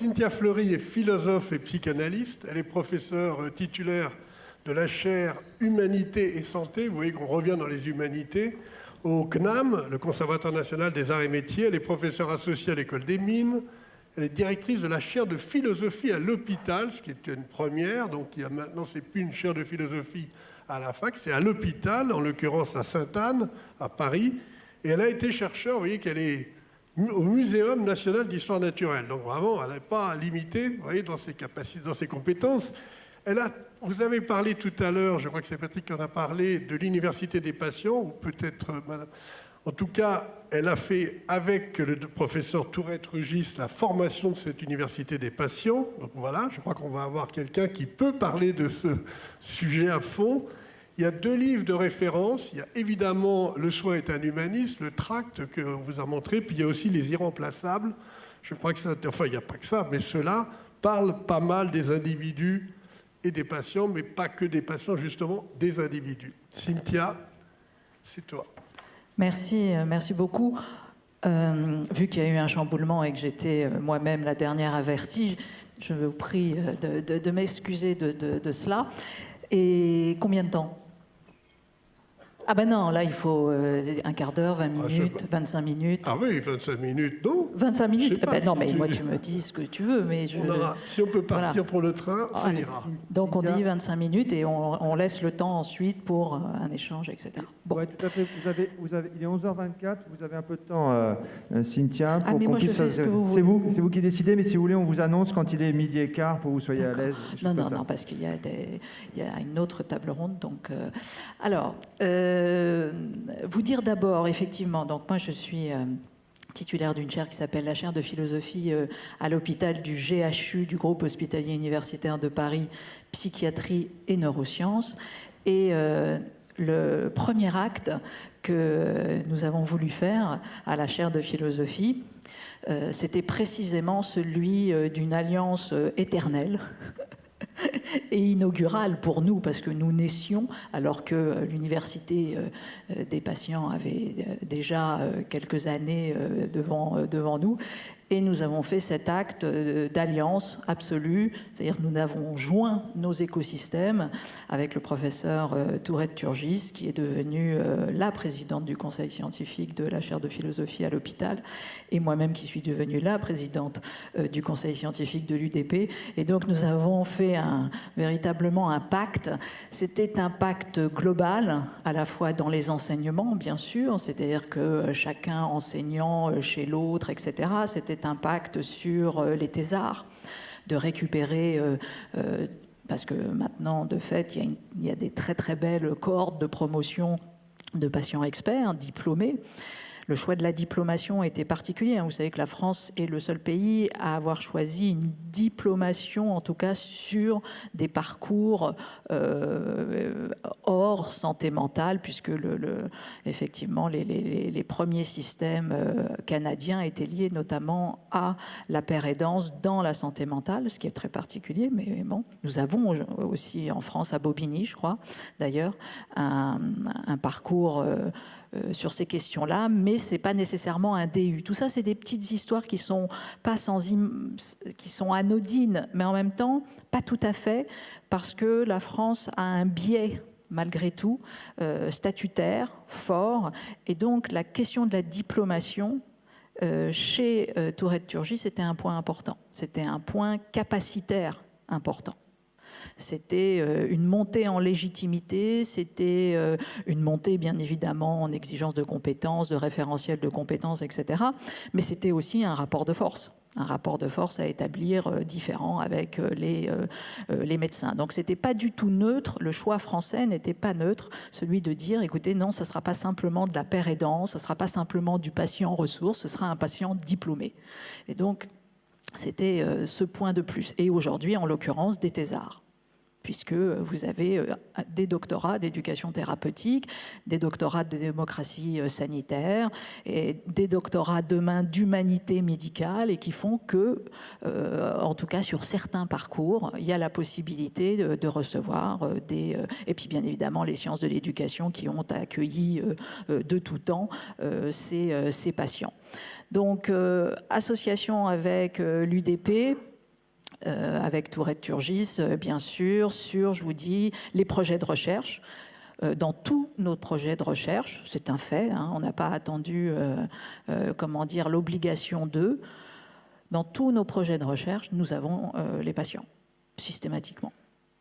Cynthia Fleury est philosophe et psychanalyste. Elle est professeure titulaire de la chaire Humanité et Santé. Vous voyez qu'on revient dans les humanités. Au CNAM, le Conservatoire national des arts et métiers. Elle est professeure associée à l'École des mines. Elle est directrice de la chaire de philosophie à l'hôpital, ce qui est une première. Donc il y a maintenant, c'est plus une chaire de philosophie à la fac, c'est à l'hôpital, en l'occurrence à Sainte-Anne, à Paris. Et elle a été chercheure, vous voyez qu'elle est au Muséum national d'histoire naturelle. Donc vraiment, elle n'est pas limitée, vous voyez, dans ses capacités, dans ses compétences. Vous avez parlé tout à l'heure, je crois que c'est Patrick qui en a parlé, de l'université des patients, ou peut-être madame. En tout cas, elle a fait avec le professeur Tourette-Rugis la formation de cette université des patients. Donc voilà, je crois qu'on va avoir quelqu'un qui peut parler de ce sujet à fond. Il y a 2 livres de référence. Il y a évidemment Le soin est un humaniste, le tract qu'on vous a montré, puis il y a aussi Les irremplaçables. Je crois que ça, enfin, il n'y a pas que ça, mais ceux-là parlent pas mal des individus et des patients, mais pas que des patients, justement, des individus. Cynthia, c'est toi. Merci, merci beaucoup. Vu qu'il y a eu un chamboulement et que j'étais moi-même la dernière avertie, je vous prie de m'excuser de cela. Et combien de temps ? Ah ben non, là il faut un quart d'heure, 20 minutes, 25 minutes. Ah oui, 25 minutes, non ? 25 minutes pas, non, si mais moi tu me dis ce que tu veux, mais je... Si on peut partir voilà. Pour le train, ça ira. Donc on dit 25 minutes et on laisse le temps ensuite pour un échange, etc. Bon. Oui, tout à fait. Il est 11h24, vous avez un peu de temps, Cynthia, pour qu'on puisse... C'est vous qui décidez, mais si vous voulez, on vous annonce quand il est 12h15 pour que vous soyez à l'aise. Non, parce qu'il y a une autre table ronde. Donc, alors... vous dire d'abord, effectivement, donc moi je suis titulaire d'une chaire qui s'appelle la chaire de philosophie à l'hôpital du GHU, du groupe hospitalier universitaire de Paris, psychiatrie et neurosciences. Et le premier acte que nous avons voulu faire à la chaire de philosophie, c'était précisément celui d'une alliance éternelle et inaugurale pour nous, parce que nous naissions alors que l'université des patients avait déjà quelques années devant nous. Et nous avons fait cet acte d'alliance absolue, c'est-à-dire nous avons joint nos écosystèmes avec le professeur Tourette-Turgis, qui est devenue la présidente du conseil scientifique de la chaire de philosophie à l'hôpital, et moi-même qui suis devenue la présidente du conseil scientifique de l'UDP. Et donc nous avons fait véritablement un pacte. C'était un pacte global, à la fois dans les enseignements, bien sûr, c'est-à-dire que chacun enseignant chez l'autre, etc. C'était un pacte sur les thésards, de récupérer, parce que maintenant, de fait, il y a des très très belles cohortes de promotion de patients experts, diplômés. Le choix de la diplomation était particulier. Vous savez que la France est le seul pays à avoir choisi une diplomation, en tout cas sur des parcours hors santé mentale, puisque effectivement les premiers systèmes canadiens étaient liés notamment à la paire aidance dans la santé mentale, ce qui est très particulier. Mais bon, nous avons aussi en France, à Bobigny, je crois, d'ailleurs, un parcours sur ces questions-là, mais c'est pas nécessairement un DU. Tout ça, c'est des petites histoires qui sont anodines, mais en même temps, pas tout à fait, parce que la France a un biais, malgré tout, statutaire, fort, et donc la question de la diplomation, chez Tourette-Turgis, c'était un point important. C'était un point capacitaire important. C'était une montée en légitimité, c'était une montée bien évidemment en exigence de compétences, de référentiel de compétences, etc. Mais c'était aussi un rapport de force à établir différent avec les médecins. Donc c'était pas du tout neutre, le choix français n'était pas neutre, celui de dire, écoutez, non, ça sera pas simplement de la paire aidance, ça sera pas simplement du patient ressource, ce sera un patient diplômé. Et donc, c'était ce point de plus. Et aujourd'hui, en l'occurrence, des thésards, puisque vous avez des doctorats d'éducation thérapeutique, des doctorats de démocratie sanitaire, et des doctorats demain d'humanité médicale, et qui font que, en tout cas sur certains parcours, il y a la possibilité de recevoir et puis bien évidemment les sciences de l'éducation qui ont accueilli de tout temps ces patients. Donc, association avec l'UDP, avec Tourette Turgis, bien sûr, sur, je vous dis, les projets de recherche. Dans tous nos projets de recherche, c'est un fait, hein, on n'a pas attendu, comment dire, l'obligation d'eux. Dans tous nos projets de recherche, nous avons les patients, systématiquement.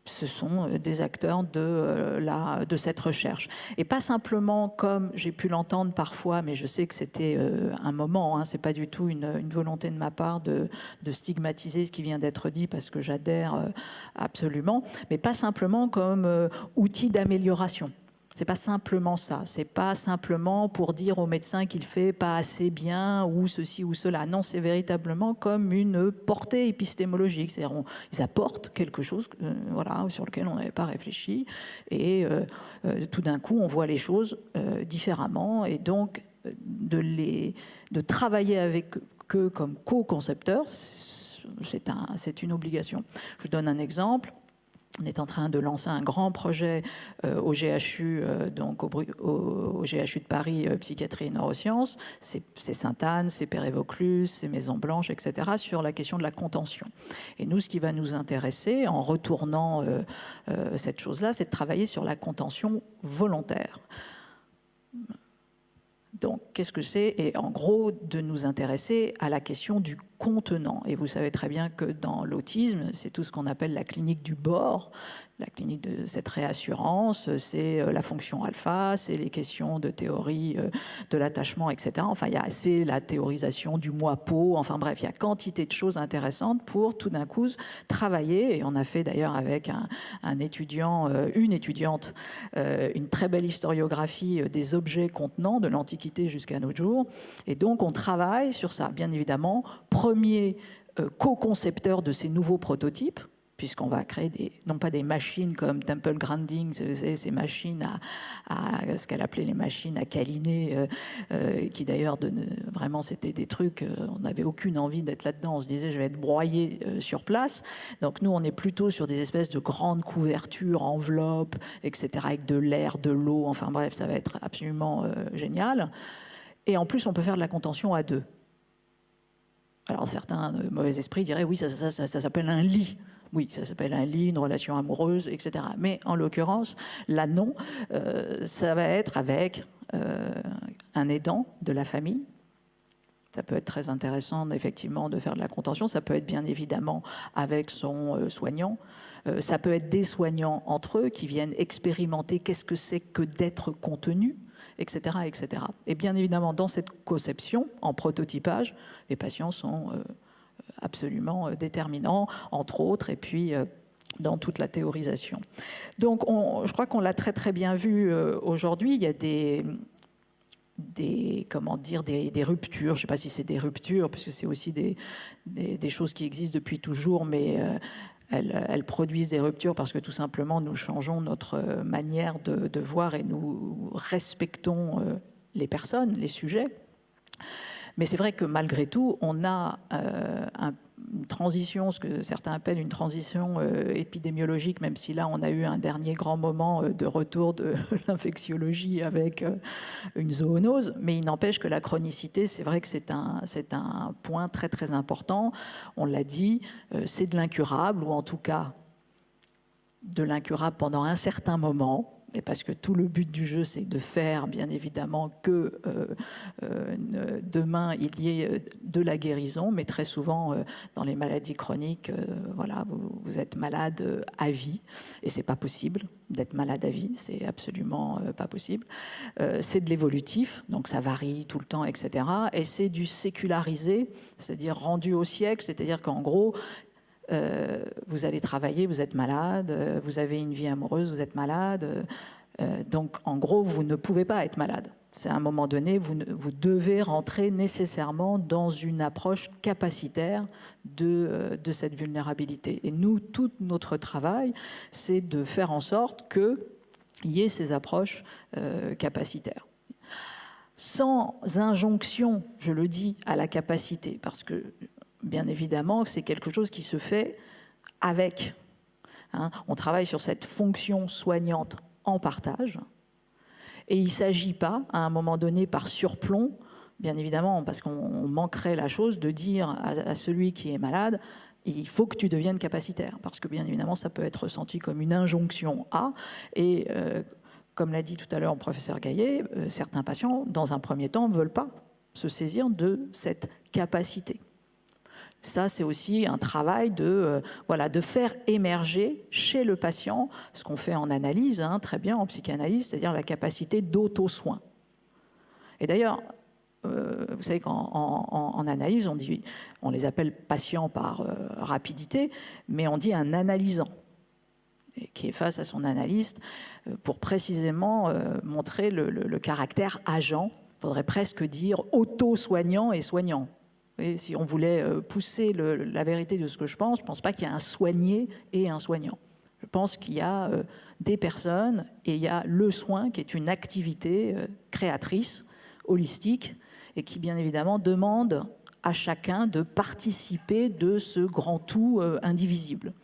Ce sont des acteurs de cette recherche. Et pas simplement comme j'ai pu l'entendre parfois, mais je sais que c'était un moment, hein, c'est pas du tout une volonté de ma part de stigmatiser ce qui vient d'être dit, parce que j'adhère absolument, mais pas simplement comme outil d'amélioration. C'est pas simplement ça, c'est pas simplement pour dire au médecin qu'il fait pas assez bien ou ceci ou cela. Non, c'est véritablement comme une portée épistémologique. C'est-à-dire ils apportent quelque chose voilà, sur lequel on n'avait pas réfléchi et tout d'un coup on voit les choses différemment, et donc de travailler avec eux comme co-concepteurs, c'est une obligation. Je vous donne un exemple. On est en train de lancer un grand projet au GHU, donc au GHU de Paris, psychiatrie et neurosciences. C'est Sainte-Anne, c'est Père-et-Vaucluse, c'est Maison-Blanche, etc., sur la question de la contention. Et nous, ce qui va nous intéresser, en retournant cette chose-là, c'est de travailler sur la contention volontaire. Donc, qu'est-ce que c'est? Et en gros, de nous intéresser à la question du contenant. Et vous savez très bien que dans l'autisme, c'est tout ce qu'on appelle la clinique du bord, la clinique de cette réassurance, c'est la fonction alpha, c'est les questions de théorie de l'attachement, etc. Enfin, c'est la théorisation du moi-peau, enfin bref, il y a quantité de choses intéressantes pour tout d'un coup travailler, et on a fait d'ailleurs avec un étudiant, une étudiante, une très belle historiographie des objets contenants de l'Antiquité jusqu'à nos jours, et donc on travaille sur ça, bien évidemment, premier co-concepteur de ces nouveaux prototypes, puisqu'on va créer non pas des machines comme Temple Grandin, ces machines à ce qu'elle appelait les machines à câliner, qui d'ailleurs, vraiment, c'était des trucs, on n'avait aucune envie d'être là-dedans, on se disait, je vais être broyé sur place. Donc nous, on est plutôt sur des espèces de grandes couvertures, enveloppes, etc., avec de l'air, de l'eau, enfin bref, ça va être absolument génial. Et en plus, on peut faire de la contention à deux. Alors certains mauvais esprits diraient, oui, ça s'appelle un lit. Oui, ça s'appelle un lit, une relation amoureuse, etc. Mais en l'occurrence, là non, ça va être avec un aidant de la famille. Ça peut être très intéressant, effectivement, de faire de la contention. Ça peut être bien évidemment avec son soignant. Ça peut être des soignants entre eux qui viennent expérimenter qu'est-ce que c'est que d'être contenu, etc., etc. Et bien évidemment, dans cette conception, en prototypage, les patients sont absolument déterminants, entre autres, et puis dans toute la théorisation. Donc, je crois qu'on l'a très très bien vu aujourd'hui. Il y a des ruptures, je ne sais pas si c'est des ruptures, parce que c'est aussi des choses qui existent depuis toujours, mais elles produisent des ruptures parce que tout simplement nous changeons notre manière de voir et nous respectons les personnes, les sujets. Mais c'est vrai que malgré tout, on a une transition, ce que certains appellent une transition épidémiologique, même si là, on a eu un dernier grand moment de retour de l'infectiologie avec une zoonose. Mais il n'empêche que la chronicité, c'est vrai que c'est un point très, très important. On l'a dit, c'est de l'incurable, ou en tout cas de l'incurable pendant un certain moment. Et parce que tout le but du jeu, c'est de faire, bien évidemment, que demain, il y ait de la guérison. Mais très souvent, dans les maladies chroniques, voilà, vous êtes malade à vie. Et c'est pas possible d'être malade à vie. C'est absolument pas possible. C'est de l'évolutif, donc ça varie tout le temps, etc. Et c'est du sécularisé, c'est-à-dire rendu au siècle. C'est-à-dire qu'en gros, vous allez travailler, vous êtes malade, vous avez une vie amoureuse, vous êtes malade. Donc, en gros, vous ne pouvez pas être malade. C'est à un moment donné, vous devez rentrer nécessairement dans une approche capacitaire de cette vulnérabilité. Et nous, tout notre travail, c'est de faire en sorte qu'il y ait ces approches capacitaires. Sans injonction, je le dis, à la capacité, parce que bien évidemment, c'est quelque chose qui se fait avec. On travaille sur cette fonction soignante en partage. Et il ne s'agit pas, à un moment donné, par surplomb, bien évidemment, parce qu'on manquerait la chose, de dire à celui qui est malade, il faut que tu deviennes capacitaire, parce que bien évidemment, ça peut être ressenti comme une injonction à, et comme l'a dit tout à l'heure le professeur Gaillet, certains patients, dans un premier temps, ne veulent pas se saisir de cette capacité. Ça, c'est aussi un travail de faire émerger chez le patient ce qu'on fait en analyse, très bien, en psychanalyse, c'est-à-dire la capacité d'auto-soin. Et d'ailleurs, vous savez qu'en analyse, on les appelle patients par rapidité, mais on dit un analysant, qui est face à son analyste, pour précisément montrer le caractère agent, il faudrait presque dire auto-soignant et soignant. Et si on voulait pousser la vérité de ce que je ne pense pas qu'il y a un soigné et un soignant. Je pense qu'il y a des personnes et il y a le soin qui est une activité créatrice, holistique, et qui bien évidemment demande à chacun de participer de ce grand tout indivisible.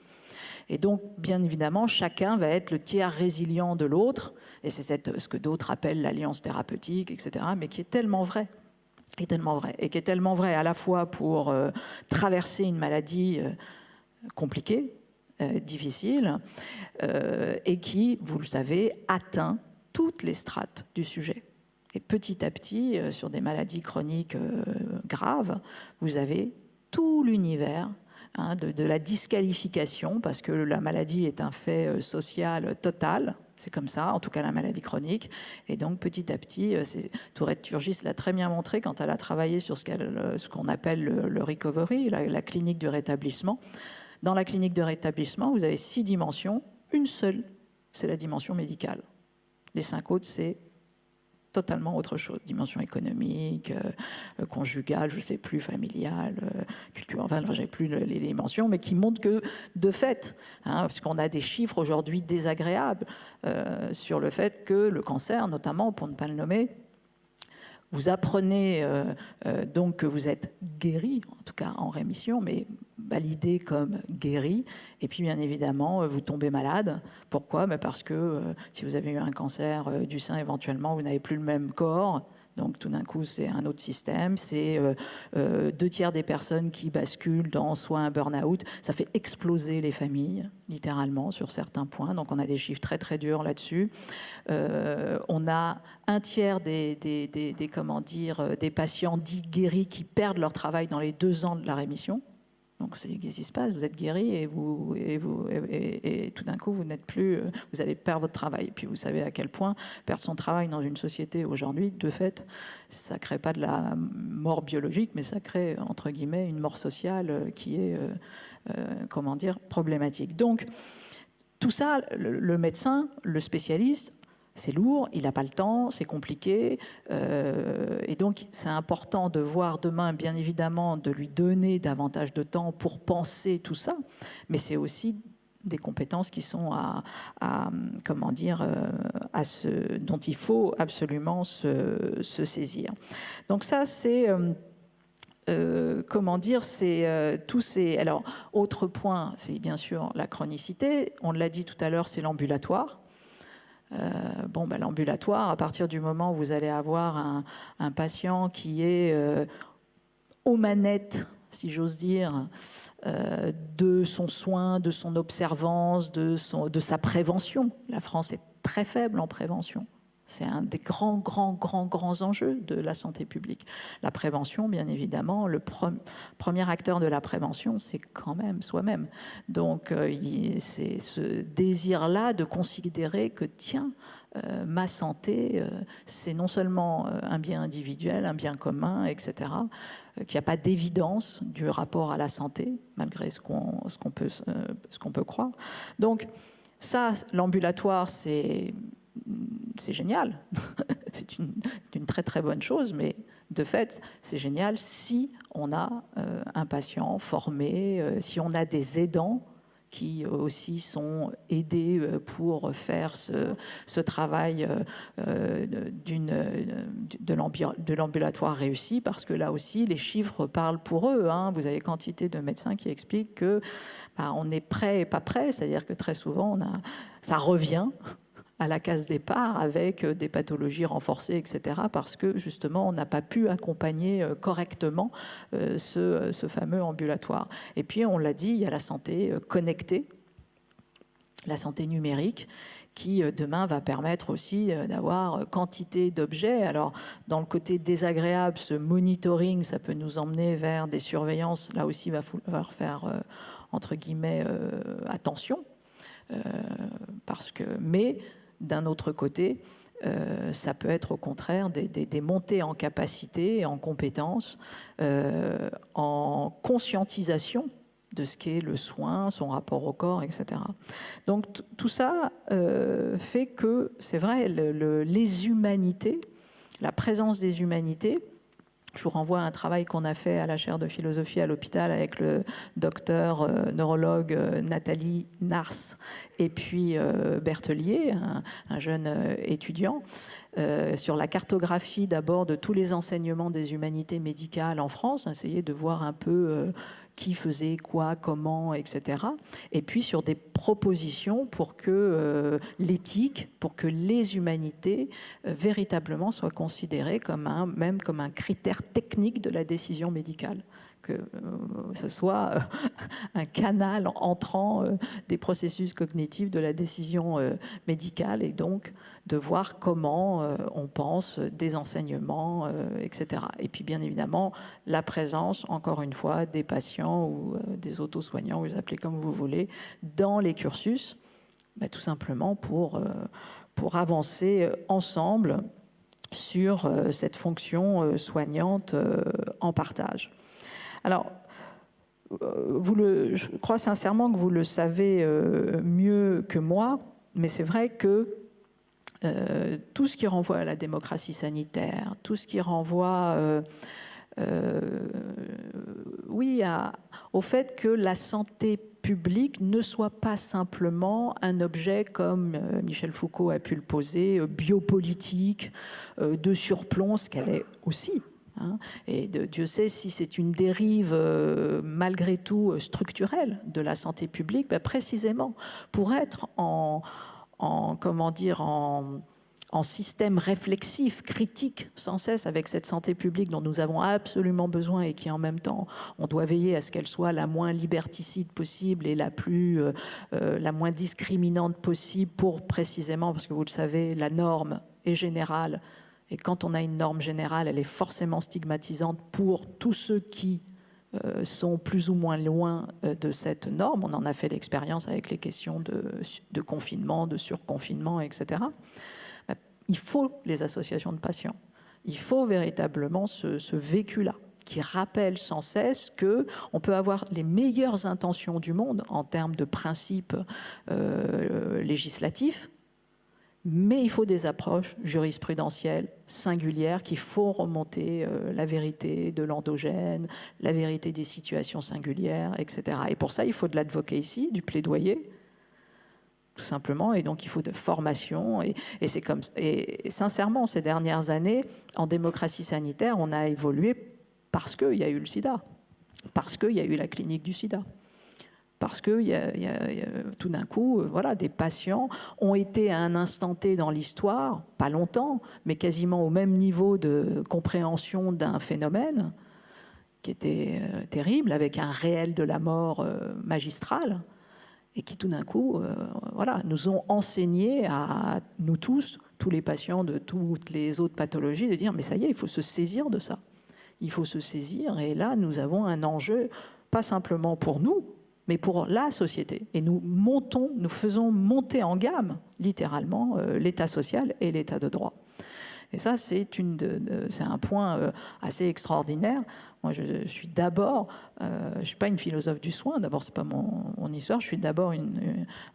Et donc, bien évidemment, chacun va être le tiers résilient de l'autre, et c'est ce que d'autres appellent l'alliance thérapeutique, etc., mais qui est tellement vrai. Et qui est tellement vrai à la fois pour traverser une maladie compliquée, difficile, et qui, vous le savez, atteint toutes les strates du sujet. Et petit à petit, sur des maladies chroniques graves, vous avez tout l'univers de la disqualification, parce que la maladie est un fait social total. C'est comme ça, en tout cas la maladie chronique. Et donc petit à petit, Tourette Turgis l'a très bien montré quand elle a travaillé sur ce qu'on appelle le recovery, la clinique de rétablissement. Dans la clinique de rétablissement, vous avez 6 dimensions. Une seule, c'est la dimension médicale. Les 5 autres, c'est totalement autre chose. Dimension économique, conjugale, je ne sais plus, familiale, culturelle, enfin, je n'ai plus les dimensions, mais qui montrent que, de fait, parce qu'on a des chiffres aujourd'hui désagréables sur le fait que le cancer, notamment, pour ne pas le nommer, vous apprenez donc que vous êtes guéri, en tout cas en rémission, mais validé comme guéri, et puis bien évidemment vous tombez malade. Pourquoi? Parce que si vous avez eu un cancer du sein, éventuellement vous n'avez plus le même corps, donc tout d'un coup c'est un autre système, c'est 2/3 des personnes qui basculent dans soit un burn-out, ça fait exploser les familles littéralement sur certains points, donc on a des chiffres très très durs là-dessus. On a 1/3 des patients dits guéris qui perdent leur travail dans les 2 ans de la rémission. Donc, qu'est-ce qui se passe? Vous êtes guéri et tout d'un coup, vous n'êtes plus, vous allez perdre votre travail. Et puis, vous savez à quel point perdre son travail dans une société aujourd'hui, de fait, ça ne crée pas de la mort biologique, mais ça crée, entre guillemets, une mort sociale qui est, problématique. Donc, tout ça, le médecin, le spécialiste, c'est lourd, il n'a pas le temps, c'est compliqué. Et donc, c'est important de voir demain, bien évidemment, de lui donner davantage de temps pour penser tout ça. Mais c'est aussi des compétences qui sont dont il faut absolument se saisir. Donc ça, c'est... tous ces... Alors, autre point, c'est bien sûr la chronicité. On l'a dit tout à l'heure, c'est l'ambulatoire. L'ambulatoire, à partir du moment où vous allez avoir un patient qui est aux manettes, si j'ose dire, de son soin, de son observance, de sa prévention. La France est très faible en prévention. C'est un des grands enjeux de la santé publique. La prévention, bien évidemment, le premier acteur de la prévention, c'est quand même soi-même. Donc, c'est ce désir-là de considérer que, tiens, ma santé, c'est non seulement un bien individuel, un bien commun, etc., qu'il n'y a pas d'évidence du rapport à la santé, malgré ce qu'on peut croire. Donc, ça, l'ambulatoire, c'est génial, c'est une très très bonne chose, mais de fait, c'est génial si on a un patient formé, si on a des aidants qui aussi sont aidés pour faire ce travail de l'ambulatoire réussi, parce que là aussi, les chiffres parlent pour eux. Vous avez quantité de médecins qui expliquent que on est prêt et pas prêt, c'est-à-dire que très souvent, ça revient. à la case départ avec des pathologies renforcées, etc., parce que justement on n'a pas pu accompagner correctement ce fameux ambulatoire. Et puis on l'a dit, il y a la santé connectée, la santé numérique, qui demain va permettre aussi d'avoir quantité d'objets. Alors dans le côté désagréable, ce monitoring, ça peut nous emmener vers des surveillances. Là aussi, il va falloir faire entre guillemets attention, mais d'un autre côté, ça peut être au contraire des montées en capacité, en compétences, en conscientisation de ce qu'est le soin, son rapport au corps, etc. Donc tout ça fait que, c'est vrai, les humanités, la présence des humanités, je vous renvoie à un travail qu'on a fait à la chaire de philosophie à l'hôpital avec le docteur neurologue Nathalie Nars et puis Berthelier, un jeune étudiant, sur la cartographie d'abord de tous les enseignements des humanités médicales en France, essayer de voir un peu qui faisait quoi, comment, etc. Et puis sur des propositions pour que l'éthique, pour que les humanités véritablement soient considérées même comme un critère technique de la décision médicale. Que ce soit un canal entrant des processus cognitifs de la décision médicale, et donc de voir comment on pense des enseignements, etc. Et puis bien évidemment, la présence, encore une fois, des patients ou des auto-soignants, vous les appelez comme vous voulez, dans les cursus, tout simplement pour avancer ensemble sur cette fonction soignante en partage. Alors, je crois sincèrement que vous le savez mieux que moi, mais c'est vrai que tout ce qui renvoie à la démocratie sanitaire, tout ce qui renvoie au fait que la santé publique ne soit pas simplement un objet, comme Michel Foucault a pu le poser, biopolitique, de surplomb, ce qu'elle est aussi. Et Dieu sait si c'est une dérive malgré tout structurelle de la santé publique, précisément pour être en système réflexif, critique, sans cesse avec cette santé publique dont nous avons absolument besoin et qui en même temps, on doit veiller à ce qu'elle soit la moins liberticide possible et la moins discriminante possible pour précisément, parce que vous le savez, la norme est générale. Et quand on a une norme générale, elle est forcément stigmatisante pour tous ceux qui sont plus ou moins loin de cette norme. On en a fait l'expérience avec les questions de confinement, de surconfinement, etc. Il faut les associations de patients. Il faut véritablement ce vécu-là qui rappelle sans cesse qu'on peut avoir les meilleures intentions du monde en termes de principes législatifs, mais il faut des approches jurisprudentielles singulières qui font remonter la vérité de l'endogène, la vérité des situations singulières, etc. Et pour ça, il faut de l'advocacy, du plaidoyer, tout simplement, et donc il faut de formation. Et sincèrement, ces dernières années, en démocratie sanitaire, on a évolué parce qu'il y a eu le sida, parce qu'il y a eu la clinique du sida. Parce que tout d'un coup, des patients ont été à un instant T dans l'histoire, pas longtemps, mais quasiment au même niveau de compréhension d'un phénomène qui était terrible, avec un réel de la mort magistral, et qui tout d'un coup nous ont enseigné à nous tous les patients de toutes les autres pathologies, de dire mais ça y est, il faut se saisir de ça. Il faut se saisir, et là, nous avons un enjeu, pas simplement pour nous, mais pour la société. Et nous faisons monter en gamme, littéralement, l'état social et l'état de droit. Et ça, c'est un point assez extraordinaire. Moi, je suis d'abord, je ne suis pas une philosophe du soin, d'abord, ce n'est pas mon histoire, je suis d'abord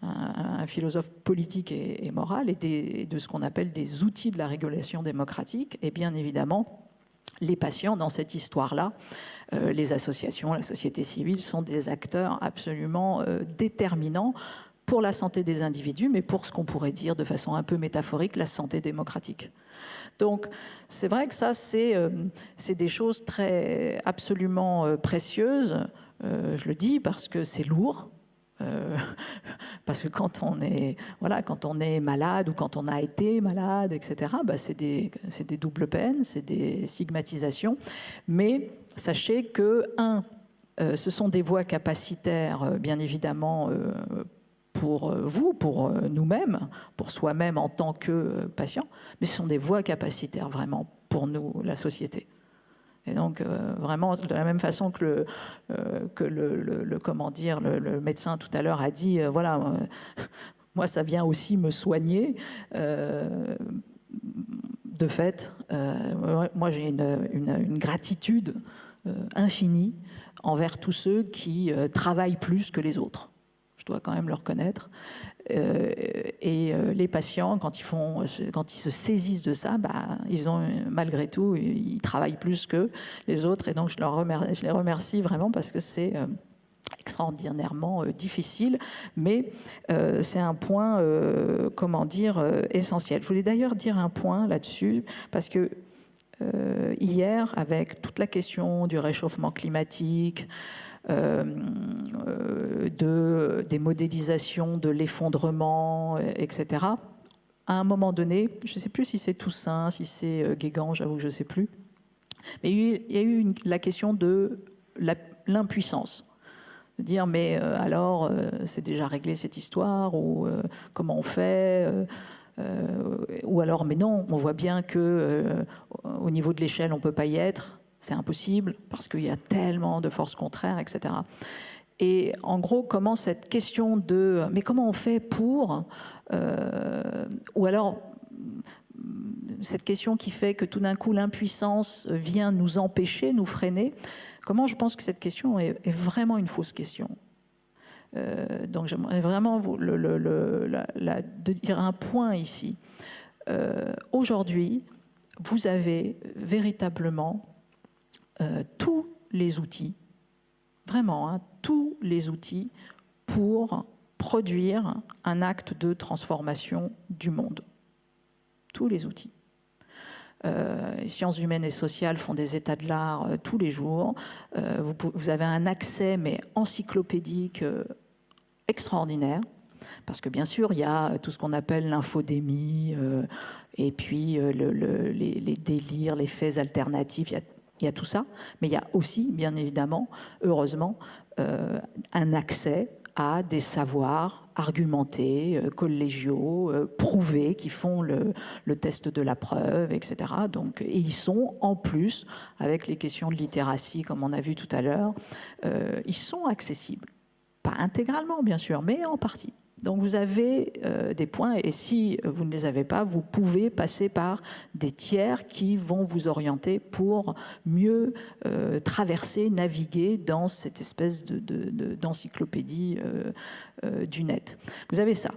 un philosophe politique et moral, et de ce qu'on appelle des outils de la régulation démocratique, et bien évidemment, les patients dans cette histoire-là, les associations, la société civile sont des acteurs absolument déterminants pour la santé des individus, mais pour ce qu'on pourrait dire de façon un peu métaphorique, la santé démocratique. Donc c'est vrai que ça, c'est des choses absolument précieuses. Je le dis parce que c'est lourd. Parce que quand on est malade ou quand on a été malade, etc., c'est des doubles peines, c'est des stigmatisations. Mais sachez que, ce sont des voies capacitaires, bien évidemment, pour vous, pour nous-mêmes, pour soi-même en tant que patient, mais ce sont des voies capacitaires vraiment pour nous, la société. Et donc, vraiment, de la même façon que le médecin tout à l'heure a dit, voilà, moi, ça vient aussi me soigner. De fait, moi, j'ai une gratitude infinie envers tous ceux qui travaillent plus que les autres. Je dois quand même le reconnaître. Et les patients, quand ils se saisissent de ça, ils ont malgré tout, ils travaillent plus que les autres. Et donc je les remercie vraiment parce que c'est extraordinairement difficile, mais c'est un point, essentiel. Je voulais d'ailleurs dire un point là-dessus parce que hier, avec toute la question du réchauffement climatique, des modélisations de l'effondrement, etc. À un moment donné, je ne sais plus si c'est Toussaint, si c'est Guégan, j'avoue que je ne sais plus, mais il y a eu la question de l'impuissance. De dire, mais alors, c'est déjà réglé cette histoire, ou comment on fait ou alors, mais non, on voit bien qu'au niveau de l'échelle, on ne peut pas y être. C'est impossible parce qu'il y a tellement de forces contraires, etc. Et en gros, comment cette question de « mais comment on fait pour » ou alors cette question qui fait que tout d'un coup l'impuissance vient nous empêcher, nous freiner, comment je pense que cette question est vraiment une fausse question. Donc j'aimerais vraiment de dire un point ici. Aujourd'hui, vous avez véritablement tous les outils, vraiment, tous les outils pour produire un acte de transformation du monde. Tous les outils. Les sciences humaines et sociales font des états de l'art tous les jours. Vous avez un accès, mais encyclopédique, extraordinaire. Parce que bien sûr, il y a tout ce qu'on appelle l'infodémie, et puis les délires, les faits alternatifs, il y a tout ça, mais il y a aussi, bien évidemment, heureusement, un accès à des savoirs argumentés, collégiaux, prouvés, qui font le test de la preuve, etc. Donc, et ils sont, en plus, avec les questions de littératie, comme on a vu tout à l'heure, ils sont accessibles. Pas intégralement, bien sûr, mais en partie. Donc vous avez des points, et si vous ne les avez pas, vous pouvez passer par des tiers qui vont vous orienter pour mieux traverser, naviguer dans cette espèce d'encyclopédie du net. Vous avez ça.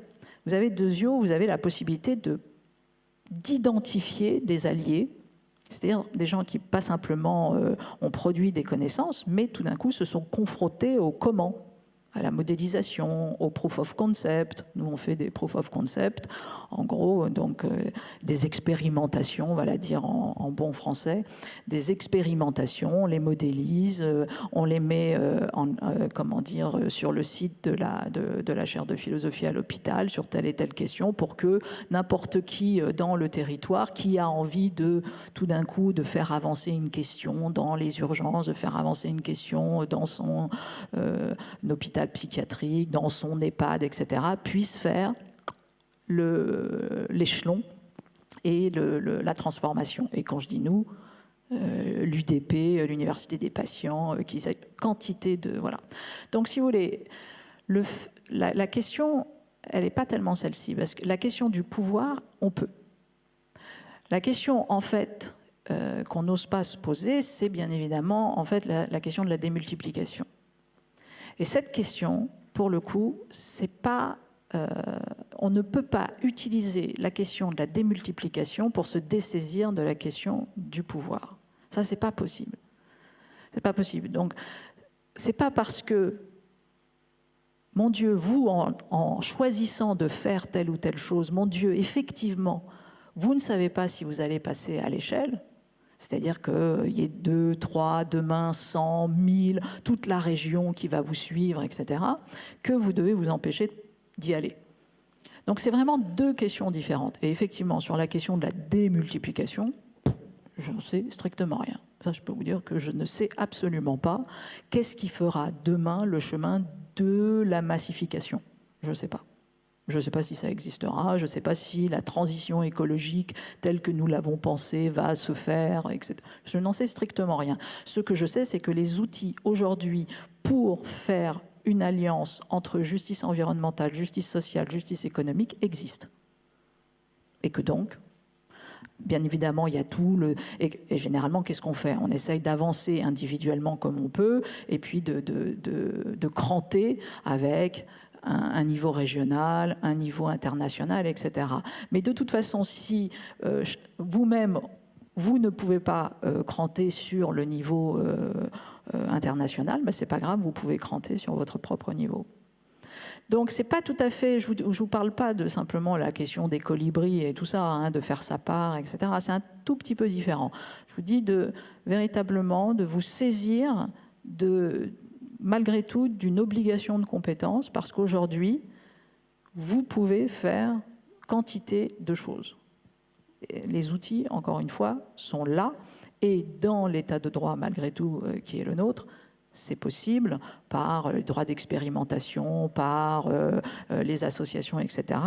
Vous avez Dezio, vous avez la possibilité d'identifier des alliés, c'est-à-dire des gens qui pas simplement ont produit des connaissances, mais tout d'un coup se sont confrontés au comment, à la modélisation, au proof of concept. Nous, on fait des proof of concept, en gros, donc des expérimentations, on va la dire en bon français, des expérimentations, on les modélise, on les met, sur le site de la chaire de philosophie à l'hôpital, sur telle et telle question, pour que n'importe qui dans le territoire, qui a envie tout d'un coup, de faire avancer une question dans les urgences, de faire avancer une question dans son hôpital psychiatrique, dans son EHPAD, etc., puisse faire l'échelon et la transformation. Et quand je dis nous, l'UDP, l'Université des patients, quantité de... Voilà. Donc, si vous voulez, la question, elle n'est pas tellement celle-ci, parce que la question du pouvoir, on peut. La question, en fait, qu'on n'ose pas se poser, c'est bien évidemment, en fait, la question de la démultiplication. Et cette question, pour le coup, c'est pas, on ne peut pas utiliser la question de la démultiplication pour se dessaisir de la question du pouvoir. Ça, c'est pas possible. C'est pas possible. Donc, c'est pas parce que, mon Dieu, vous, en choisissant de faire telle ou telle chose, mon Dieu, effectivement, vous ne savez pas si vous allez passer à l'échelle, C'est-à-dire qu'il y ait 2, 3, demain 100, 1000, toute la région qui va vous suivre, etc., que vous devez vous empêcher d'y aller. Donc c'est vraiment deux questions différentes. Et effectivement, sur la question de la démultiplication, je ne sais strictement rien. Ça, je peux vous dire que je ne sais absolument pas qu'est-ce qui fera demain le chemin de la massification. Je ne sais pas. Je ne sais pas si ça existera, je ne sais pas si la transition écologique telle que nous l'avons pensée va se faire, etc. Je n'en sais strictement rien. Ce que je sais, c'est que les outils aujourd'hui pour faire une alliance entre justice environnementale, justice sociale, justice économique existent. Et que donc, bien évidemment, il y a tout le... Et généralement, qu'est-ce qu'on fait? On essaye d'avancer individuellement comme on peut, et puis de cranter avec un niveau régional, un niveau international, etc. Mais de toute façon, si vous-même, vous ne pouvez pas cranter sur le niveau international, ben c'est pas grave, vous pouvez cranter sur votre propre niveau. Donc c'est pas tout à fait, je vous parle pas de simplement la question des colibris et tout ça, hein, de faire sa part, etc. C'est un tout petit peu différent. Je vous dis véritablement de vous saisir malgré tout d'une obligation de compétence, parce qu'aujourd'hui, vous pouvez faire quantité de choses. Et les outils, encore une fois, sont là, et dans l'état de droit, malgré tout, qui est le nôtre, c'est possible par le droit d'expérimentation, par les associations, etc.,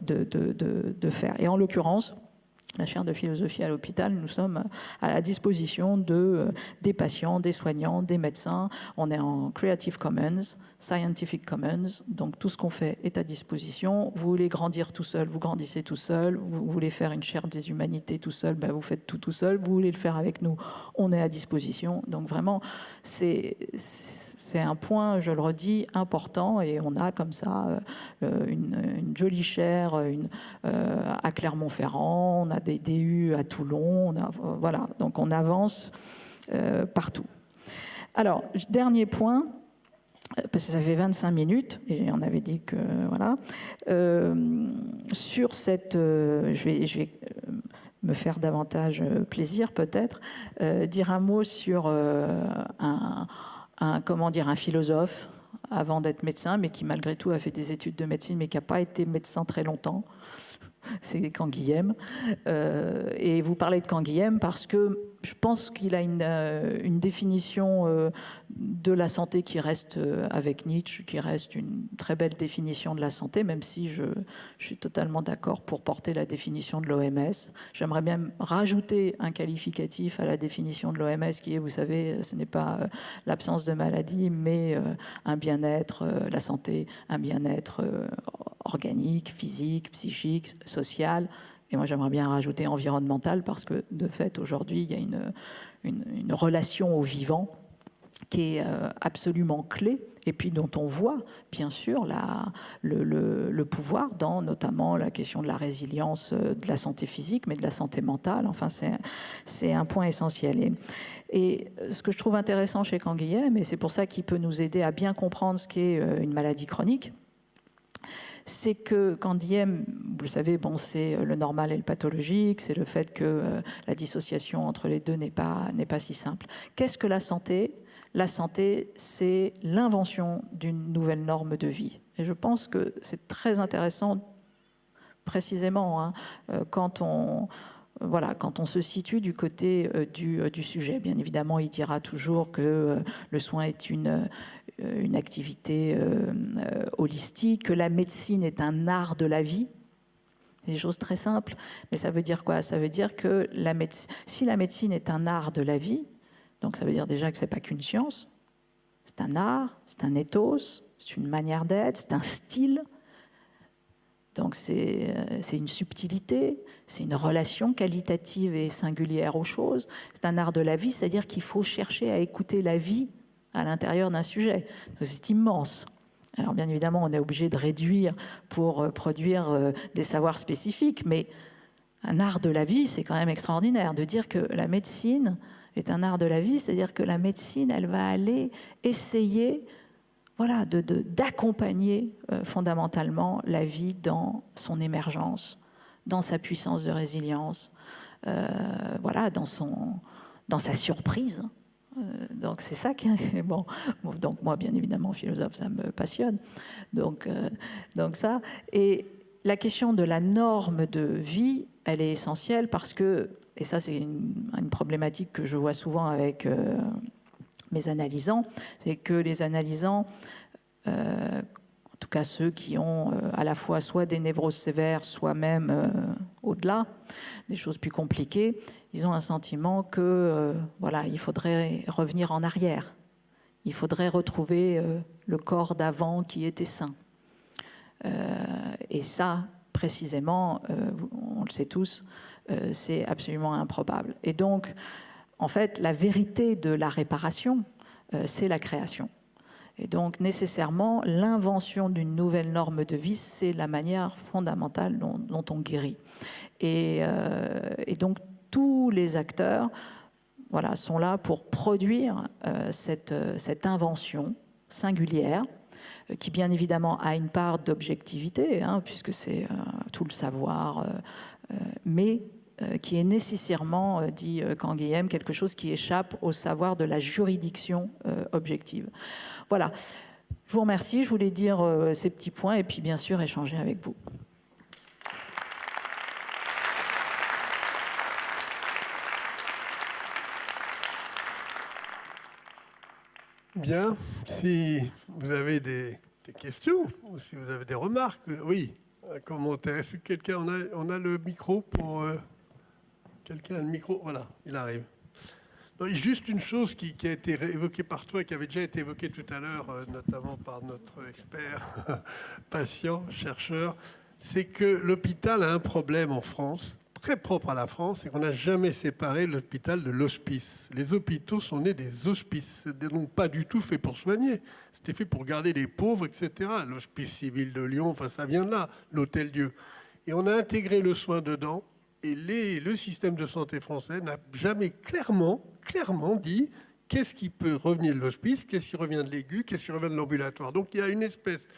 de faire. Et en l'occurrence, la chaire de philosophie à l'hôpital, nous sommes à la disposition des patients, des soignants, des médecins. On est en Creative Commons, Scientific Commons, donc tout ce qu'on fait est à disposition. Vous voulez grandir tout seul, vous grandissez tout seul. Vous voulez faire une chaire des humanités tout seul, ben vous faites tout seul. Vous voulez le faire avec nous, on est à disposition. Donc vraiment, c'est un point, je le redis, important, et on a comme ça une jolie chaire à Clermont-Ferrand, on a des DU à Toulon, voilà, donc on avance partout. Alors, dernier point, parce que ça fait 25 minutes, et on avait dit que, voilà, sur cette... je vais me faire davantage plaisir, peut-être, dire un mot sur un philosophe, avant d'être médecin, mais qui malgré tout a fait des études de médecine, mais qui n'a pas été médecin très longtemps. C'est Canguilhem. Et vous parlez de Canguilhem parce que je pense qu'il a une définition de la santé qui reste, avec Nietzsche, qui reste une très belle définition de la santé, même si je suis totalement d'accord pour porter la définition de l'OMS. J'aimerais bien rajouter un qualificatif à la définition de l'OMS qui est, vous savez, ce n'est pas l'absence de maladie, mais un bien-être, la santé, un bien-être organique, physique, psychique, social. Et moi, j'aimerais bien rajouter environnemental parce que, de fait, aujourd'hui, il y a une relation au vivant qui est absolument clé et puis dont on voit, bien sûr, le pouvoir dans notamment la question de la résilience de la santé physique, mais de la santé mentale. Enfin, c'est un point essentiel. Et ce que je trouve intéressant chez Canguilhem, et c'est pour ça qu'il peut nous aider à bien comprendre ce qu'est une maladie chronique, c'est que Canguilhem, vous le savez, bon, c'est le normal et le pathologique, c'est le fait que la dissociation entre les deux n'est pas si simple. Qu'est-ce que la santé ? La santé, c'est l'invention d'une nouvelle norme de vie. Et je pense que c'est très intéressant, précisément, hein, quand on se situe du côté du sujet. Bien évidemment, il dira toujours que le soin est une activité holistique, que la médecine est un art de la vie. C'est des choses très simples, mais ça veut dire quoi? Ça veut dire que si la médecine est un art de la vie, donc ça veut dire déjà que ce n'est pas qu'une science, c'est un art, c'est un ethos, c'est une manière d'être, c'est un style. Donc c'est une subtilité, c'est une relation qualitative et singulière aux choses. C'est un art de la vie, c'est-à-dire qu'il faut chercher à écouter la vie à l'intérieur d'un sujet. C'est immense. Alors bien évidemment, on est obligé de réduire pour produire des savoirs spécifiques, mais un art de la vie, c'est quand même extraordinaire de dire que la médecine est un art de la vie, c'est-à-dire que la médecine, elle va aller essayer d'accompagner fondamentalement la vie dans son émergence, dans sa puissance de résilience, voilà, dans sa surprise. Donc c'est ça qui est bon. Donc moi, bien évidemment, philosophe, ça me passionne. Donc ça. Et la question de la norme de vie, elle est essentielle parce que, et ça c'est une problématique que je vois souvent avec mes analysants, c'est que les analysants, en tout cas ceux qui ont à la fois soit des névroses sévères, soit même au-delà, des choses plus compliquées, ils ont un sentiment que voilà, il faudrait revenir en arrière. Il faudrait retrouver le corps d'avant qui était sain. Et ça, précisément, on le sait tous, c'est absolument improbable. Et donc, en fait, la vérité de la réparation, c'est la création. Et donc, nécessairement, l'invention d'une nouvelle norme de vie, c'est la manière fondamentale dont on guérit. Et donc, tous les acteurs, voilà, sont là pour produire cette invention singulière, qui bien évidemment a une part d'objectivité, hein, puisque c'est tout le savoir, mais qui est nécessairement, dit Canguilhem, quelque chose qui échappe au savoir de la juridiction objective. Voilà, je vous remercie, je voulais dire ces petits points et puis bien sûr échanger avec vous. Bien, si vous avez des questions ou si vous avez des remarques, oui, un commentaire. Est-ce que quelqu'un, on a le micro pour... quelqu'un a le micro? Voilà, il arrive. Non, juste une chose qui a été évoquée par toi, qui avait déjà été évoquée tout à l'heure, notamment par notre expert, patient, chercheur, c'est que l'hôpital a un problème en France, très propre à la France, c'est qu'on n'a jamais séparé l'hôpital de l'hospice. Les hôpitaux sont nés des hospices, donc pas du tout fait pour soigner. C'était fait pour garder les pauvres, etc. L'hospice civil de Lyon, enfin ça vient de là, l'Hôtel-Dieu. Et on a intégré le soin dedans, et le système de santé français n'a jamais clairement dit qu'est-ce qui peut revenir de l'hospice, qu'est-ce qui revient de l'aigu, qu'est-ce qui revient de l'ambulatoire. Donc il y a une espèce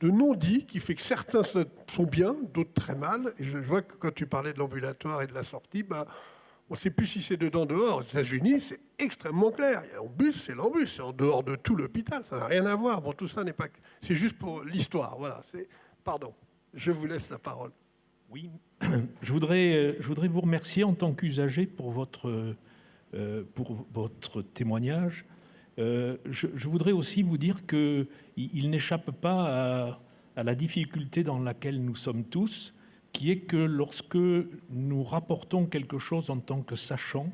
de non-dit qui fait que certains sont bien, d'autres très mal. Et je vois que quand tu parlais de l'ambulatoire et de la sortie, on ne sait plus si c'est dedans, dehors. Aux États-Unis, c'est extrêmement clair. Il y a l'embus, c'est l'embus, c'est en dehors de tout l'hôpital. Ça n'a rien à voir. Bon, tout ça n'est pas... C'est juste pour l'histoire. Voilà. Pardon. Je vous laisse la parole. Oui, je voudrais vous remercier en tant qu'usager pour votre témoignage. Je voudrais aussi vous dire qu'il n'échappe pas à la difficulté dans laquelle nous sommes tous, qui est que lorsque nous rapportons quelque chose en tant que sachant,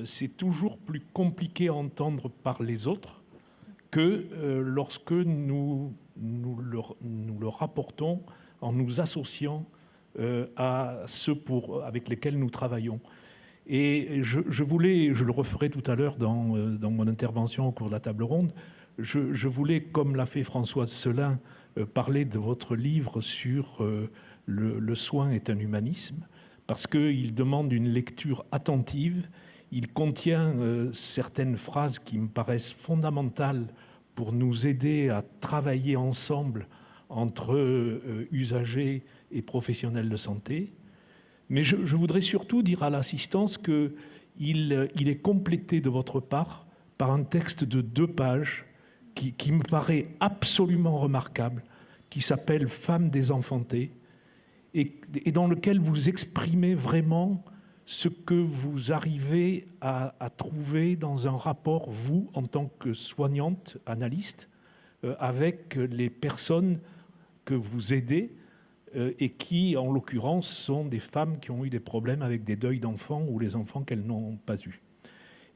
c'est toujours plus compliqué à entendre par les autres que lorsque nous le rapportons en nous associant à ceux avec lesquels nous travaillons. Et je le referai tout à l'heure dans mon intervention au cours de la table ronde, je voulais, comme l'a fait Françoise Selin, parler de votre livre sur le soin est un humanisme, parce qu'il demande une lecture attentive. Il contient certaines phrases qui me paraissent fondamentales pour nous aider à travailler ensemble entre usagers et professionnels de santé. Mais je voudrais surtout dire à l'assistance qu'il est complété de votre part par un texte de 2 pages qui me paraît absolument remarquable, qui s'appelle « Femmes désenfantées » et dans lequel vous exprimez vraiment ce que vous arrivez à trouver dans un rapport, vous, en tant que soignante, analyste, avec les personnes que vous aidez, et qui, en l'occurrence, sont des femmes qui ont eu des problèmes avec des deuils d'enfants ou les enfants qu'elles n'ont pas eus.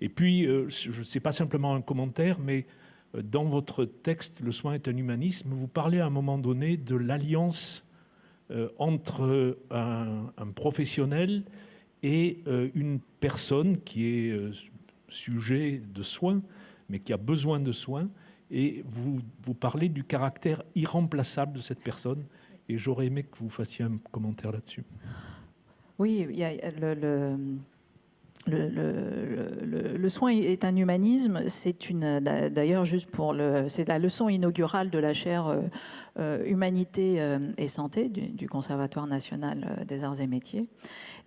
Et puis, c'est pas simplement un commentaire, mais dans votre texte, Le soin est un humanisme, vous parlez à un moment donné de l'alliance entre un professionnel et une personne qui est sujet de soins, mais qui a besoin de soins, et vous parlez du caractère irremplaçable de cette personne. Et j'aurais aimé que vous fassiez un commentaire là-dessus. Oui, il y a le soin est un humanisme. C'est d'ailleurs juste c'est la leçon inaugurale de la chaire Humanité et Santé du Conservatoire national des arts et métiers.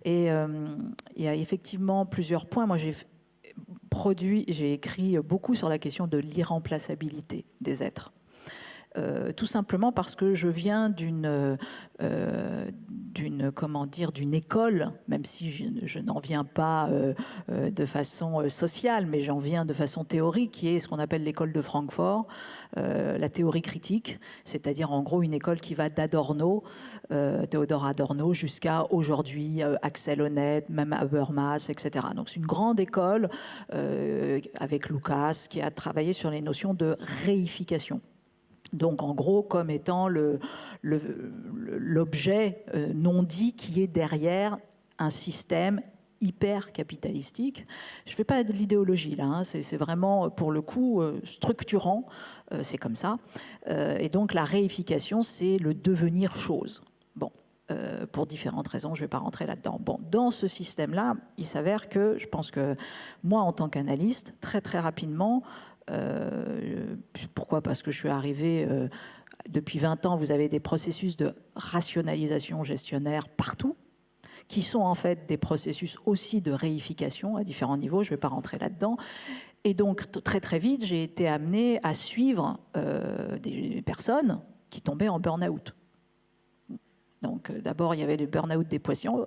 Et il y a effectivement plusieurs points. Moi, j'ai écrit beaucoup sur la question de l'irremplaçabilité des êtres. Tout simplement parce que je viens d'une école, même si je n'en viens pas de façon sociale, mais j'en viens de façon théorique, qui est ce qu'on appelle l'école de Francfort, la théorie critique, c'est-à-dire en gros une école qui va d'Adorno, Théodore Adorno, jusqu'à aujourd'hui Axel Honneth, même Habermas, etc. Donc c'est une grande école avec Lucas qui a travaillé sur les notions de réification. Donc, en gros, comme étant l'objet non dit qui est derrière un système hyper capitalistique. Je ne fais pas de l'idéologie, là, hein, c'est vraiment, pour le coup, structurant, c'est comme ça. Et donc, la réification, c'est le devenir chose. Bon, pour différentes raisons, je ne vais pas rentrer là-dedans. Bon, dans ce système-là, il s'avère que, je pense que moi, en tant qu'analyste, très, très rapidement, pourquoi ? Parce que je suis arrivée depuis 20 ans, vous avez des processus de rationalisation gestionnaire partout, qui sont en fait des processus aussi de réification à différents niveaux, je ne vais pas rentrer là-dedans. Et donc très très vite, j'ai été amenée à suivre des personnes qui tombaient en burn-out. Donc d'abord, il y avait le burn-out des patients,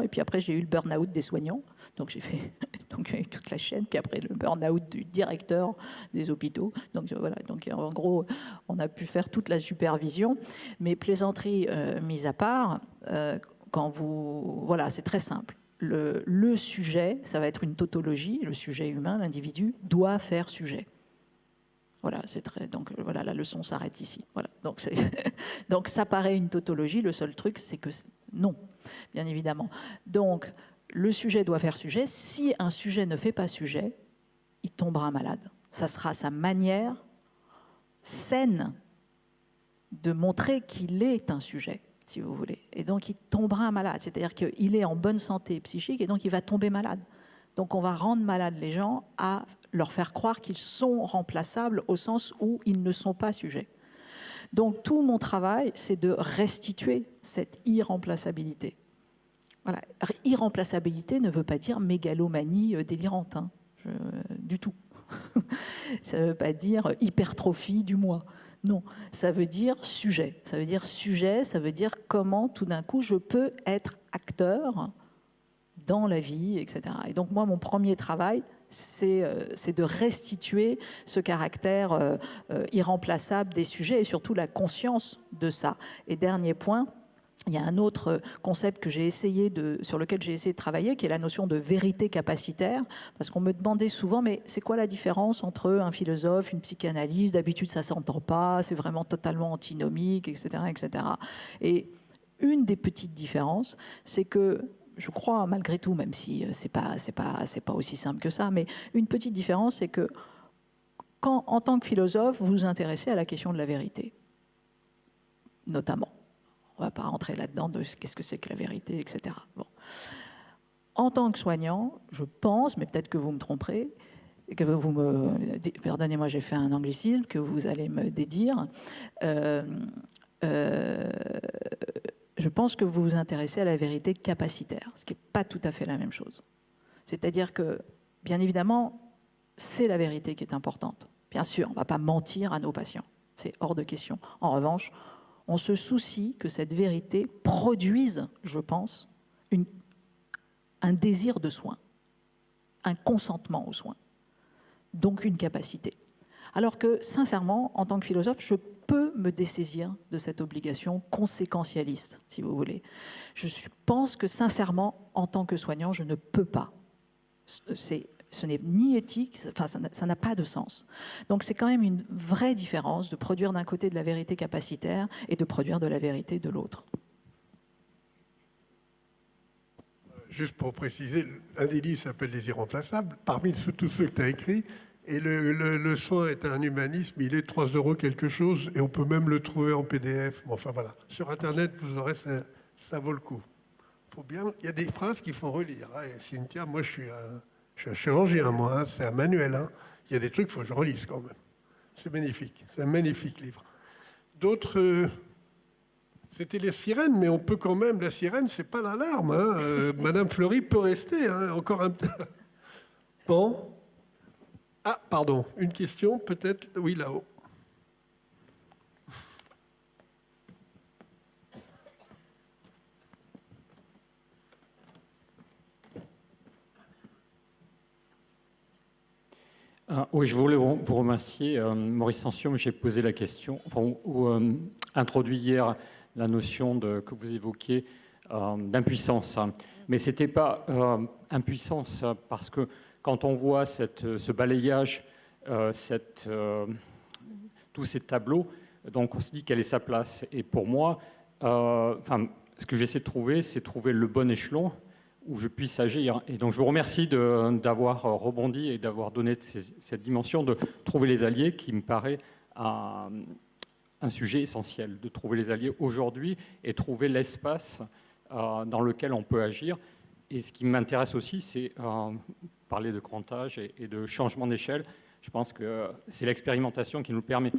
et puis après, j'ai eu le burn-out des soignants. Donc j'ai eu toute la chaîne, puis après le burn-out du directeur des hôpitaux. Donc voilà, donc en gros, on a pu faire toute la supervision. Mais plaisanterie mise à part, voilà, c'est très simple. Le sujet, ça va être une tautologie, le sujet humain, l'individu, doit faire sujet. Voilà, donc voilà, la leçon s'arrête ici. Voilà, donc ça paraît une tautologie. Le seul truc, c'est que non, bien évidemment. Donc le sujet doit faire sujet. Si un sujet ne fait pas sujet, il tombera malade. Ça sera sa manière saine de montrer qu'il est un sujet, si vous voulez. Et donc il tombera malade. C'est-à-dire qu'il est en bonne santé psychique et donc il va tomber malade. Donc on va rendre malades les gens à leur faire croire qu'ils sont remplaçables au sens où ils ne sont pas sujets. Donc tout mon travail, c'est de restituer cette irremplaçabilité. Voilà. Irremplaçabilité ne veut pas dire mégalomanie délirante, hein, du tout. Ça ne veut pas dire hypertrophie du moi. Non, ça veut dire sujet. Ça veut dire sujet, ça veut dire comment tout d'un coup je peux être acteur dans la vie, etc. Et donc moi, mon premier travail, c'est de restituer ce caractère irremplaçable des sujets et surtout la conscience de ça. Et dernier point, il y a un autre concept que sur lequel j'ai essayé de travailler, qui est la notion de vérité capacitaire, parce qu'on me demandait souvent, mais c'est quoi la différence entre un philosophe, une psychanalyse ? D'habitude, ça ne s'entend pas, c'est vraiment totalement antinomique, etc., etc. Et une des petites différences, c'est que je crois, malgré tout, même si c'est pas aussi simple que ça, mais une petite différence, c'est que quand, en tant que philosophe, vous vous intéressez à la question de la vérité, notamment. On ne va pas rentrer là-dedans de qu'est-ce que c'est que la vérité, etc. Bon. En tant que soignant, je pense, mais peut-être que vous me tromperez, pardonnez-moi, j'ai fait un anglicisme que vous allez me dédire. Je pense que vous vous intéressez à la vérité capacitaire, ce qui n'est pas tout à fait la même chose. C'est-à-dire que, bien évidemment, c'est la vérité qui est importante. Bien sûr, on ne va pas mentir à nos patients, c'est hors de question. En revanche, on se soucie que cette vérité produise, je pense, un désir de soin, un consentement aux soins, donc une capacité. Alors que, sincèrement, en tant que philosophe, je peux me dessaisir de cette obligation conséquentialiste, si vous voulez. Je pense que, sincèrement, en tant que soignant, je ne peux pas. Ce n'est ni éthique, enfin, ça n'a pas de sens. Donc c'est quand même une vraie différence de produire d'un côté de la vérité capacitaire et de produire de la vérité de l'autre. Juste pour préciser, un des livres s'appelle Les Irremplaçables, parmi tous ceux que tu as écrits, et le soin est un humanisme, il est 3 € quelque chose, et on peut même le trouver en PDF. Bon, enfin voilà, sur Internet, vous aurez ça vaut le coup. il y a des phrases qu'il faut relire. Hein. Et Cynthia, moi je suis un chirurgien, moi, hein, c'est un manuel. Hein. Il y a des trucs qu'il faut que je relise quand même. C'est magnifique, c'est un magnifique livre. D'autres, c'était les sirènes, mais on peut quand même, la sirène, c'est pas l'alarme. Hein. Madame Fleury peut rester, hein, encore un peu. Bon. Ah, pardon, une question, peut-être, oui, là-haut. Oui, je voulais vous remercier. Maurice Sensium, j'ai posé la question, ou introduit hier la notion que vous évoquiez d'impuissance. Mais ce n'était pas impuissance, parce que quand on voit ce balayage, tous ces tableaux, donc on se dit quelle est sa place. Et pour moi, ce que j'essaie de trouver, c'est trouver le bon échelon où je puisse agir. Et donc je vous remercie d'avoir rebondi et d'avoir donné cette dimension de trouver les alliés qui me paraît un sujet essentiel, de trouver les alliés aujourd'hui et trouver l'espace dans lequel on peut agir. Et ce qui m'intéresse aussi, c'est parler de grand âge et de changement d'échelle. Je pense que c'est l'expérimentation qui nous le permet.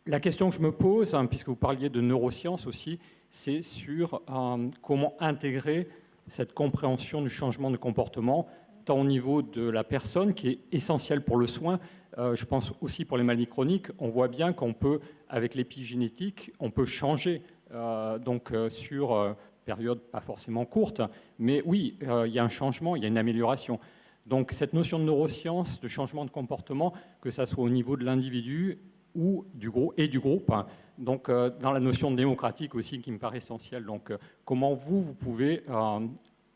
La question que je me pose, puisque vous parliez de neurosciences aussi, c'est sur comment intégrer cette compréhension du changement de comportement, tant au niveau de la personne, qui est essentielle pour le soin. Je pense aussi pour les maladies chroniques, on voit bien qu'on peut, avec l'épigénétique, on peut changer sur période pas forcément courte, mais oui, il y a un changement, il y a une amélioration. Donc cette notion de neurosciences, de changement de comportement, que ça soit au niveau de l'individu ou du groupe, donc dans la notion démocratique aussi qui me paraît essentielle. Donc comment vous pouvez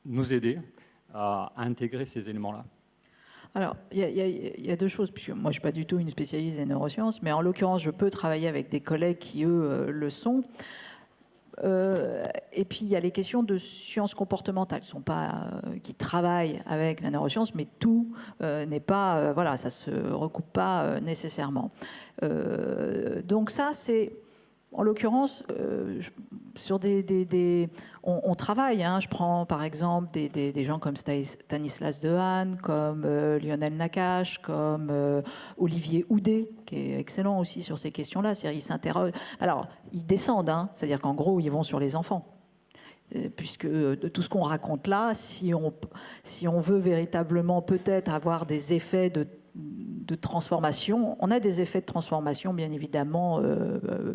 nous aider à intégrer ces éléments-là? Alors, il y a deux choses, puisque moi je ne suis pas du tout une spécialiste des neurosciences, mais en l'occurrence je peux travailler avec des collègues qui eux le sont. Et puis il y a les questions de sciences comportementales qui travaillent avec la neuroscience, mais tout n'est pas, voilà, ça se recoupe pas nécessairement. Donc ça, c'est en l'occurrence sur on travaille. Hein, je prends par exemple des gens comme Stanislas Dehaene, comme Lionel Nakache, comme Olivier Houdet, qui est excellent aussi sur ces questions-là. C'est-à-dire, ils s'interrogent. Alors, ils descendent, hein, c'est-à-dire qu'en gros, ils vont sur les enfants. Puisque de tout ce qu'on raconte là, si on veut véritablement peut-être avoir des effets de transformation, on a des effets de transformation bien évidemment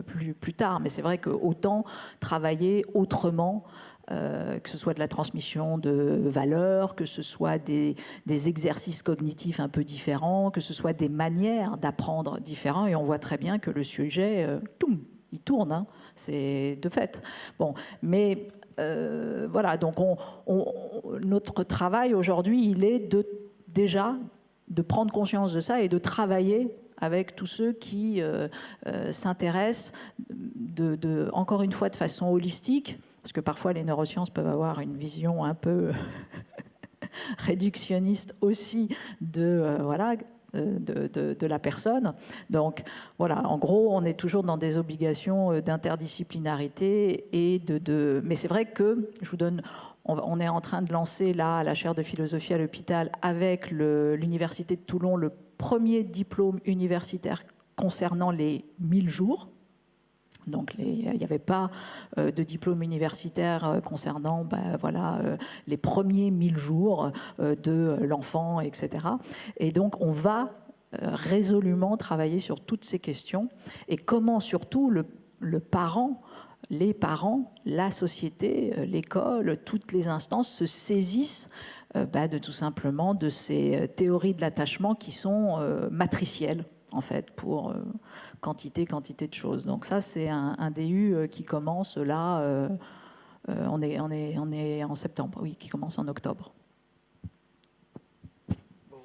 plus tard, mais c'est vrai qu'autant travailler autrement, que ce soit de la transmission de valeurs, que ce soit des exercices cognitifs un peu différents, que ce soit des manières d'apprendre différentes, et on voit très bien que le sujet, il tourne, hein, c'est de fait. Bon, mais voilà, donc notre travail aujourd'hui, il est déjà de prendre conscience de ça et de travailler avec tous ceux qui s'intéressent encore une fois de façon holistique, parce que parfois les neurosciences peuvent avoir une vision un peu réductionniste aussi de la personne. Donc voilà, en gros, on est toujours dans des obligations d'interdisciplinarité mais c'est vrai que je vous donne. On est en train de lancer là, à la chaire de philosophie à l'hôpital, avec l'Université de Toulon, le premier diplôme universitaire concernant les 1000 jours. Donc il n'y avait pas de diplôme universitaire concernant les premiers 1000 jours de l'enfant, etc. Et donc on va résolument travailler sur toutes ces questions et comment surtout les parents, la société, l'école, toutes les instances se saisissent tout simplement de ces théories de l'attachement qui sont matricielles, en fait, pour quantité de choses. Donc ça, c'est un DU qui commence là, on est en septembre, oui, qui commence en octobre. Bon.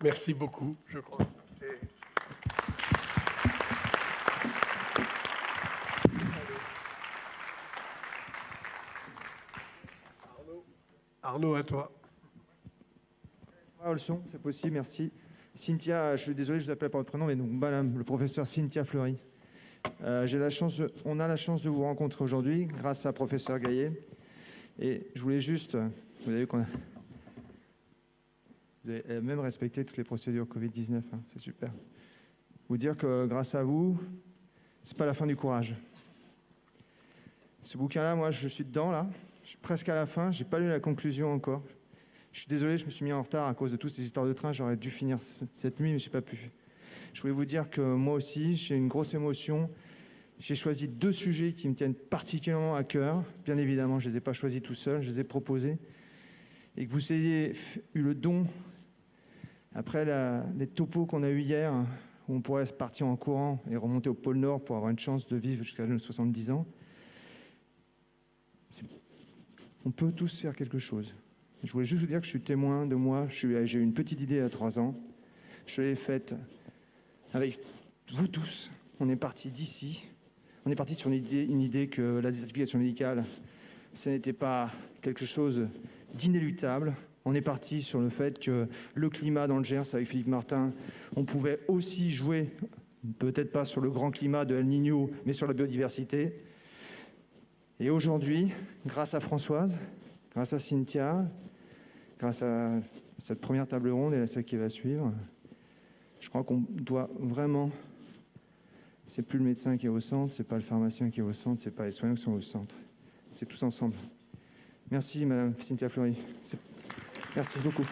Merci beaucoup, je crois. Arnaud, à toi. Le son, c'est possible, merci. Cynthia, je suis désolé, je vous appelle par votre prénom, mais donc, madame le professeur Cynthia Fleury. On a la chance de vous rencontrer aujourd'hui grâce à professeur Gaillet. Et je voulais juste, vous avez vu qu'on a... Vous avez même respecté toutes les procédures Covid-19, hein, c'est super. Vous dire que grâce à vous, c'est pas la fin du courage. Ce bouquin-là, moi, je suis dedans, là. Je suis presque à la fin. J'ai pas lu la conclusion encore. Je suis désolé, je me suis mis en retard à cause de toutes ces histoires de train. J'aurais dû finir cette nuit, mais je n'ai pas pu. Je voulais vous dire que moi aussi, j'ai une grosse émotion. J'ai choisi 2 sujets qui me tiennent particulièrement à cœur. Bien évidemment, je ne les ai pas choisis tout seul, je les ai proposés. Et que vous ayez eu le don, après les topos qu'on a eus hier, où on pourrait partir en courant et remonter au pôle Nord pour avoir une chance de vivre jusqu'à nos 70 ans, on peut tous faire quelque chose. Je voulais juste vous dire que je suis témoin de moi. J'ai eu une petite idée à 3 ans. Je l'ai faite avec vous tous. On est parti d'ici. On est parti sur une idée que la désertification médicale, ce n'était pas quelque chose d'inéluctable. On est parti sur le fait que le climat dans le Gers, avec Philippe Martin, on pouvait aussi jouer, peut-être pas sur le grand climat de El Niño, mais sur la biodiversité. Et aujourd'hui, grâce à Françoise, grâce à Cynthia, grâce à cette première table ronde et à celle qui va suivre, je crois qu'on doit vraiment... C'est plus le médecin qui est au centre, c'est pas le pharmacien qui est au centre, c'est pas les soignants qui sont au centre. C'est tous ensemble. Merci, Madame Cynthia Fleury. Merci beaucoup.